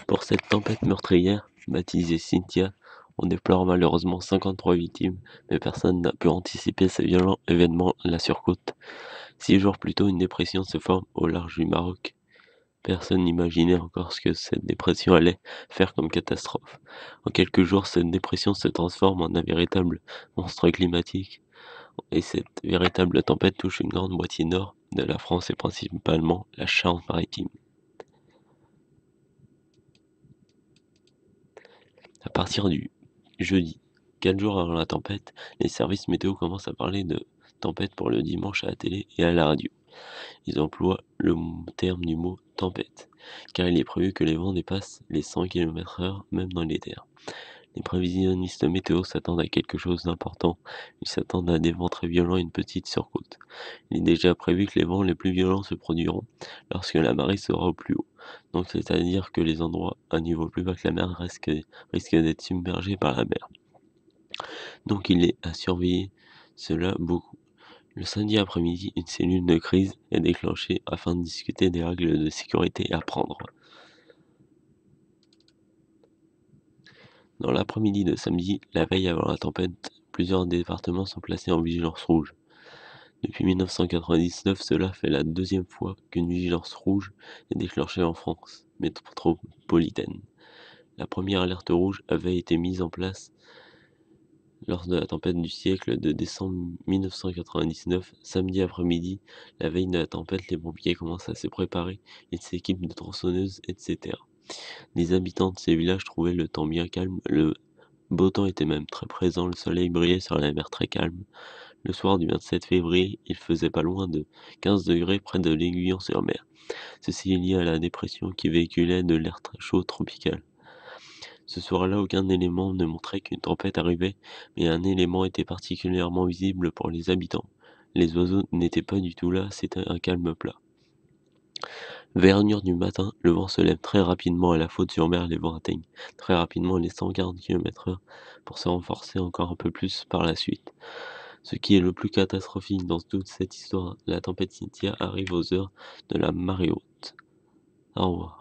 Pour cette tempête meurtrière, baptisée Cynthia, on déplore malheureusement 53 victimes, mais personne n'a pu anticiper ce violent événement la surcôte. 6 jours plus tôt, une dépression se forme au large du Maroc. Personne n'imaginait encore ce que cette dépression allait faire comme catastrophe. En quelques jours, cette dépression se transforme en un véritable monstre climatique, et cette véritable tempête touche une grande moitié nord de la France et principalement la Charente-Maritime. À partir du jeudi, 4 jours avant la tempête, les services météo commencent à parler de tempête pour le dimanche à la télé et à la radio. Ils emploient le terme du mot tempête, car il est prévu que les vents dépassent les 100 km/h même dans les terres. Les prévisionnistes météo s'attendent à quelque chose d'important. Ils s'attendent à des vents très violents et une petite surcote. Il est déjà prévu que les vents les plus violents se produiront lorsque la marée sera au plus haut. Donc c'est-à-dire que les endroits à niveau plus bas que la mer risquent d'être submergés par la mer. Donc il est à surveiller cela beaucoup. Le samedi après-midi, une cellule de crise est déclenchée afin de discuter des règles de sécurité à prendre. Dans l'après-midi de samedi, la veille avant la tempête, plusieurs départements sont placés en vigilance rouge. Depuis 1999, cela fait la deuxième fois qu'une vigilance rouge est déclenchée en France métropolitaine. La première alerte rouge avait été mise en place lors de la tempête du siècle de décembre 1999. Samedi après-midi, la veille de la tempête, les pompiers commencent à se préparer, ils s'équipent de tronçonneuses, etc. Les habitants de ces villages trouvaient le temps bien calme, le beau temps était même très présent, le soleil brillait sur la mer très calme. Le soir du 27 février, il faisait pas loin de 15 degrés près de l'Aiguillon-sur-Mer. Ceci est lié à la dépression qui véhiculait de l'air très chaud tropical. Ce soir-là, aucun élément ne montrait qu'une tempête arrivait, mais un élément était particulièrement visible pour les habitants. Les oiseaux n'étaient pas du tout là, c'était un calme plat. Vers 1 heure du matin, le vent se lève très rapidement à la Faute-sur-Mer, les vents atteignent très rapidement les 140 km/h pour se renforcer encore un peu plus par la suite. Ce qui est le plus catastrophique dans toute cette histoire, la tempête Cynthia arrive aux heures de la marée haute. Au revoir.